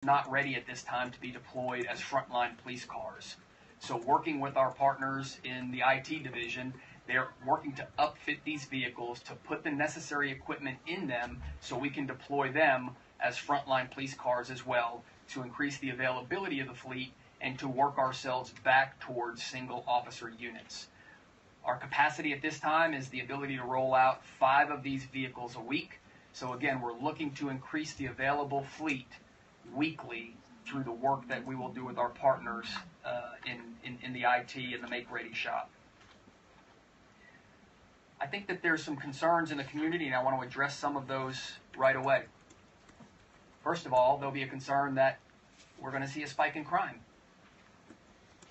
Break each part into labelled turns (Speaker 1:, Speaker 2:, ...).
Speaker 1: not ready at this time to be deployed as frontline police cars. So working with our partners in the IT division, they're working to upfit these vehicles to put the necessary equipment in them so we can deploy them as frontline police cars as well to increase the availability of the fleet and to work ourselves back towards single officer units. Our capacity at this time is the ability to roll out 5 of these vehicles a week. So again, we're looking to increase the available fleet weekly through the work that we will do with our partners in the IT and the make-ready shop. I think that there's some concerns in the community, and I want to address some of those right away. First of all, there'll be a concern that we're going to see a spike in crime.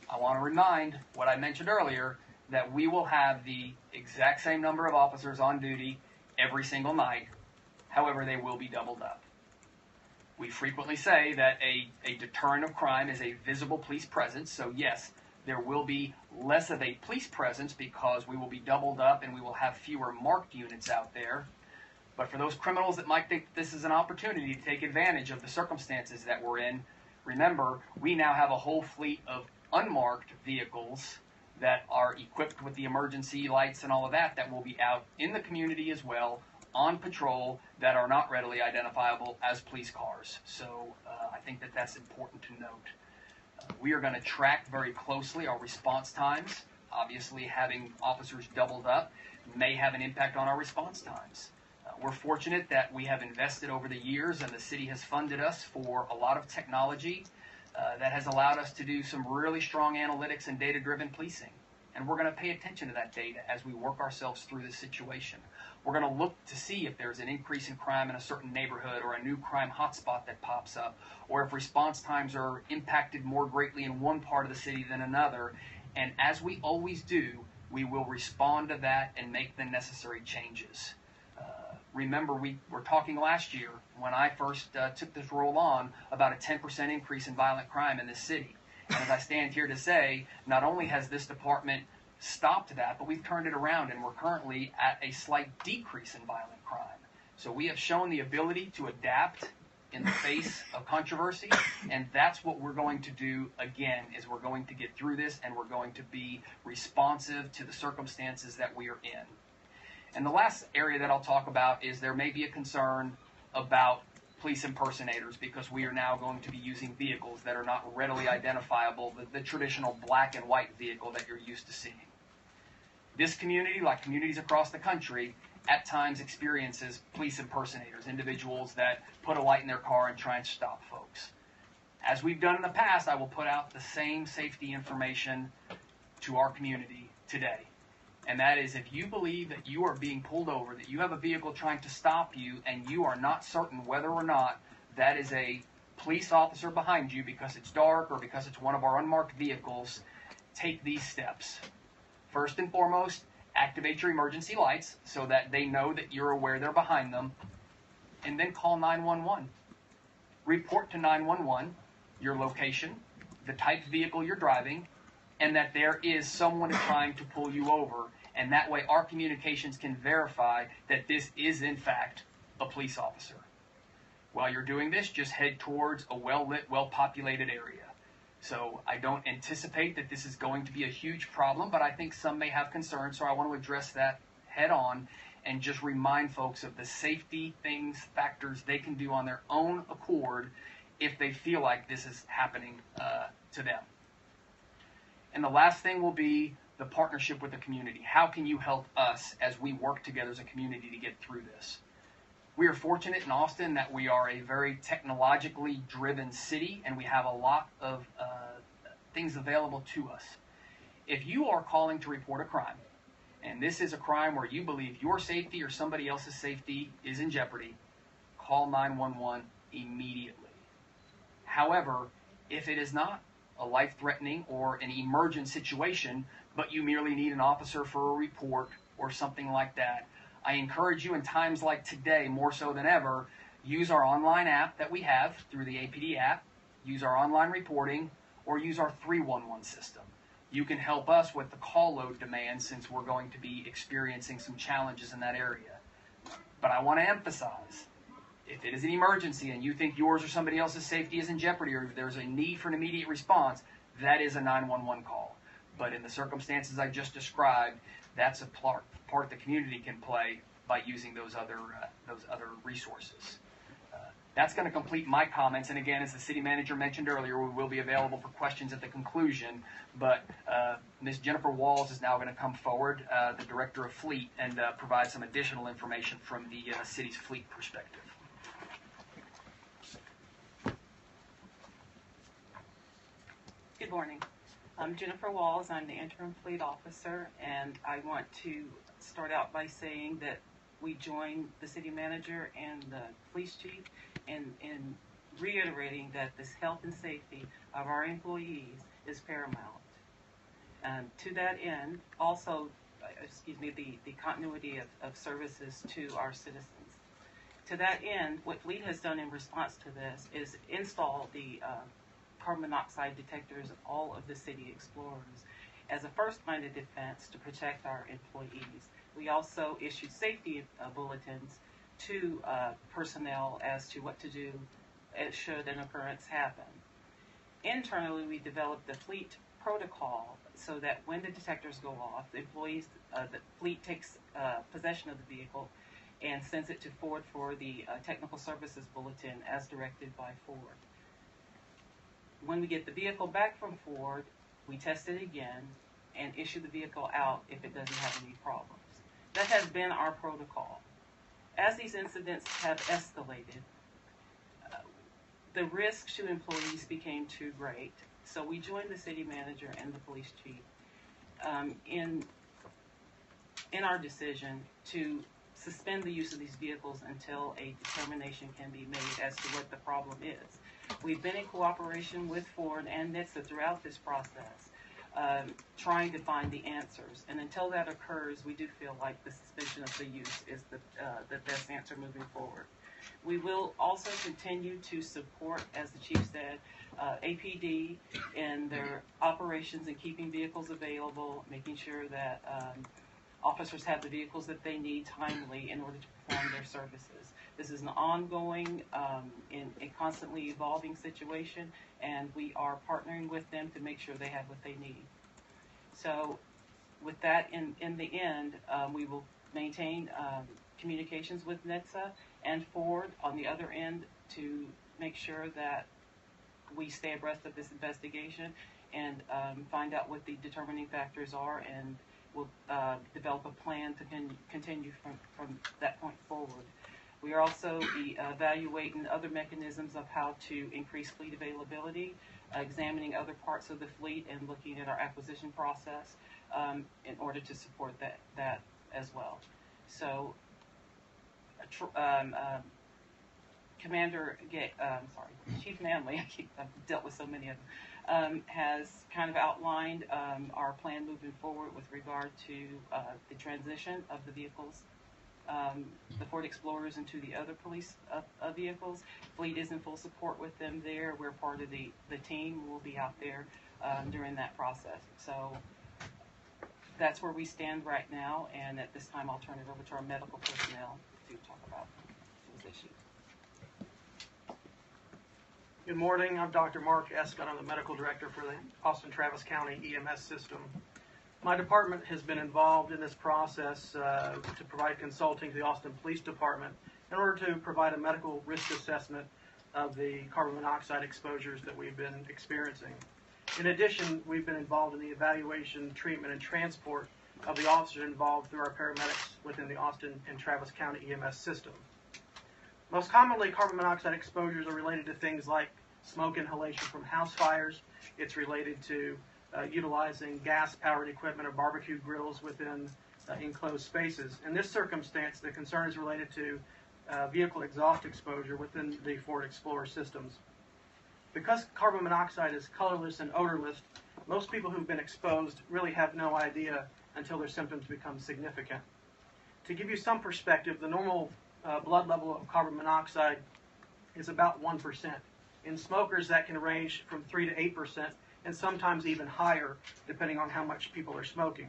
Speaker 1: I want to remind what I mentioned earlier, that we will have the exact same number of officers on duty every single night. However, they will be doubled up. We frequently say that a deterrent of crime is a visible police presence. So yes, there will be less of a police presence because we will be doubled up and we will have fewer marked units out there. But for those criminals that might think this is an opportunity to take advantage of the circumstances that we're in, remember, we now have a whole fleet of unmarked vehicles that are equipped with the emergency lights and all of that will be out in the community as well, on patrol, that are not readily identifiable as police cars. So I think that that's important to note. We are going to track very closely our response times. Obviously, having officers doubled up may have an impact on our response times. We're fortunate that we have invested over the years, and the city has funded us for a lot of technology that has allowed us to do some really strong analytics and data-driven policing. And we're going to pay attention to that data as we work ourselves through this situation. We're going to look to see if there's an increase in crime in a certain neighborhood or a new crime hotspot that pops up, or if response times are impacted more greatly in one part of the city than another. And as we always do, we will respond to that and make the necessary changes. Remember, we were talking last year when I first took this role on about a 10% increase in violent crime in this city. And as I stand here to say, not only has this department stopped that, but we've turned it around and we're currently at a slight decrease in violent crime. So we have shown the ability to adapt in the face of controversy, and that's what we're going to do again, is we're going to get through this and we're going to be responsive to the circumstances that we are in. And the last area that I'll talk about is there may be a concern about police impersonators, because we are now going to be using vehicles that are not readily identifiable, the traditional black and white vehicle that you're used to seeing. This community, like communities across the country, at times experiences police impersonators, individuals that put a light in their car and try and stop folks. As we've done in the past, I will put out the same safety information to our community today. And that is, if you believe that you are being pulled over, that you have a vehicle trying to stop you, and you are not certain whether or not that is a police officer behind you because it's dark or because it's one of our unmarked vehicles, take these steps. First and foremost, activate your emergency lights so that they know that you're aware they're behind them, and then call 911. Report to 911 your location, the type of vehicle you're driving, and that there is someone trying to pull you over. And that way our communications can verify that this is in fact a police officer. While you're doing this, just head towards a well-lit, well-populated area. So I don't anticipate that this is going to be a huge problem, but I think some may have concerns, so I want to address that head on and just remind folks of the safety factors they can do on their own accord if they feel like this is happening to them. And the last thing will be the partnership with the community. How can you help us as we work together as a community to get through this? We are fortunate in Austin that we are a very technologically driven city, and we have a lot of things available to us. If you are calling to report a crime, and this is a crime where you believe your safety or somebody else's safety is in jeopardy, call 911 immediately. However, if it is not a life-threatening or an emergent situation, but you merely need an officer for a report or something like that, I encourage you in times like today, more so than ever, use our online app that we have through the APD app, use our online reporting, or use our 311 system. You can help us with the call load demand since we're going to be experiencing some challenges in that area. But I want to emphasize, If it is an emergency and you think yours or somebody else's safety is in jeopardy, or if there's a need for an immediate response, that is a 911 call. But in the circumstances I just described, that's a part the community can play by using those other resources. That's going to complete my comments. And again, as the city manager mentioned earlier, we will be available for questions at the conclusion. But Ms. Jennifer Walls is now going to come forward, the Director of Fleet, and provide some additional information from the city's fleet perspective.
Speaker 2: Good morning. I'm Jennifer Walls. I'm the interim fleet officer, and I want to start out by saying that we join the city manager and the police chief in reiterating that this health and safety of our employees is paramount. To that end, also, the continuity of services to our citizens. To that end, what Fleet has done in response to this is install the carbon monoxide detectors in all of the city Explorers as a first line of defense to protect our employees. We also issued safety bulletins to personnel as to what to do should an occurrence happen. Internally, we developed the fleet protocol so that when the detectors go off, the employees, the fleet takes possession of the vehicle and sends it to Ford for the technical services bulletin as directed by Ford. When we get the vehicle back from Ford, we test it again and issue the vehicle out if it doesn't have any problems. That has been our protocol. As these incidents have escalated, the risks to employees became too great, so we joined the city manager and the police chief in our decision to suspend the use of these vehicles until a determination can be made as to what the problem is. We've been in cooperation with Ford and NHTSA throughout this process, trying to find the answers. And until that occurs, we do feel like the suspension of the use is the best answer moving forward. We will also continue to support, as the chief said, APD in their operations and keeping vehicles available, making sure that officers have the vehicles that they need timely in order to perform their services. This is an ongoing and constantly evolving situation, and we are partnering with them to make sure they have what they need. So with that, in the end, we will maintain communications with NHTSA and Ford on the other end to make sure that we stay abreast of this investigation and find out what the determining factors are, and we'll develop a plan to continue from that point forward. We are also evaluating other mechanisms of how to increase fleet availability, examining other parts of the fleet and looking at our acquisition process in order to support that as well. So Chief Manley, I've dealt with so many of them, has kind of outlined our plan moving forward with regard to the transition of the vehicles, the Ford Explorers into the other police vehicles. Fleet is in full support with them there. We're part of the team. We'll be out there during that process. So that's where we stand right now, and at this time I'll turn it over to our medical personnel to talk about those issues.
Speaker 3: Good morning. I'm Dr. Mark Escott. I'm the medical director for the Austin-Travis County EMS system. My department has been involved in this process to provide consulting to the Austin Police Department in order to provide a medical risk assessment of the carbon monoxide exposures that we've been experiencing. In addition, we've been involved in the evaluation, treatment, and transport of the officers involved through our paramedics within the Austin and Travis County EMS system. Most commonly, carbon monoxide exposures are related to things like smoke inhalation from house fires. It's related to utilizing gas-powered equipment or barbecue grills within enclosed spaces. In this circumstance, the concern is related to vehicle exhaust exposure within the Ford Explorer systems. Because carbon monoxide is colorless and odorless, most people who've been exposed really have no idea until their symptoms become significant. To give you some perspective, the normal blood level of carbon monoxide is about 1%. In smokers, that can range from 3 to 8%, and sometimes even higher, depending on how much people are smoking.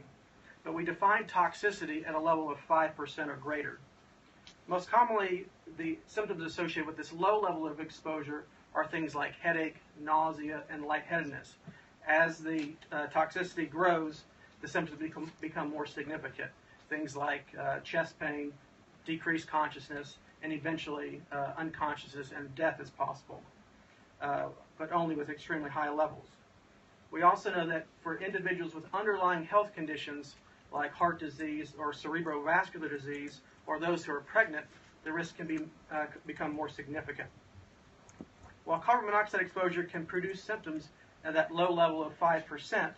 Speaker 3: But we define toxicity at a level of 5% or greater. Most commonly, the symptoms associated with this low level of exposure are things like headache, nausea, and lightheadedness. As the toxicity grows, the symptoms become more significant. Things like chest pain, decreased consciousness, and eventually unconsciousness and death is possible, but only with extremely high levels. We also know that for individuals with underlying health conditions like heart disease or cerebrovascular disease, or those who are pregnant, the risk can become more significant. While carbon monoxide exposure can produce symptoms at that low level of 5%,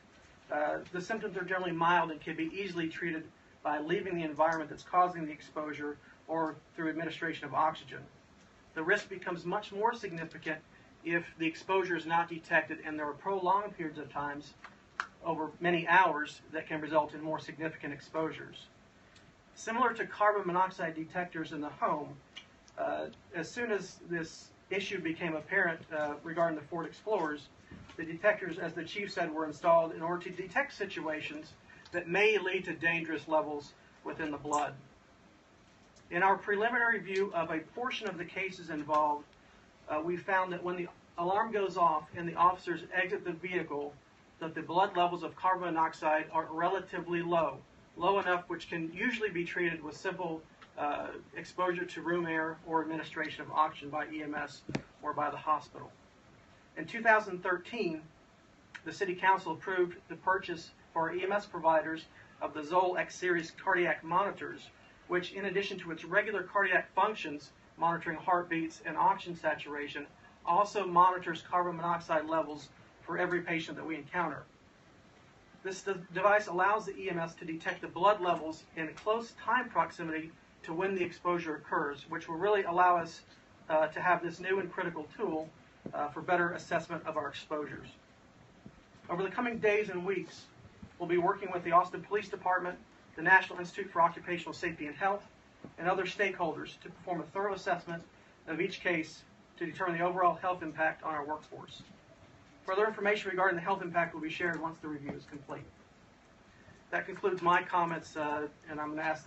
Speaker 3: the symptoms are generally mild and can be easily treated by leaving the environment that's causing the exposure or through administration of oxygen. The risk becomes much more significant if the exposure is not detected and there are prolonged periods of times over many hours that can result in more significant exposures. Similar to carbon monoxide detectors in the home, as soon as this issue became apparent regarding the Ford Explorers, the detectors, as the chief said, were installed in order to detect situations that may lead to dangerous levels within the blood. In our preliminary review of a portion of the cases involved, we found that when the alarm goes off and the officers exit the vehicle, that the blood levels of carbon monoxide are relatively low enough which can usually be treated with simple exposure to room air or administration of oxygen by EMS or by the hospital. In 2013, the City Council approved the purchase for our EMS providers of the Zoll X-Series cardiac monitors, which, in addition to its regular cardiac functions, monitoring heartbeats and oxygen saturation, also monitors carbon monoxide levels for every patient that we encounter. This device allows the EMS to detect the blood levels in close time proximity to when the exposure occurs, which will really allow us to have this new and critical tool for better assessment of our exposures. Over the coming days and weeks, we'll be working with the Austin Police Department, the National Institute for Occupational Safety and Health, and other stakeholders to perform a thorough assessment of each case to determine the overall health impact on our workforce. Further information regarding the health impact will be shared once the review is complete. That concludes my comments, and I'm going to ask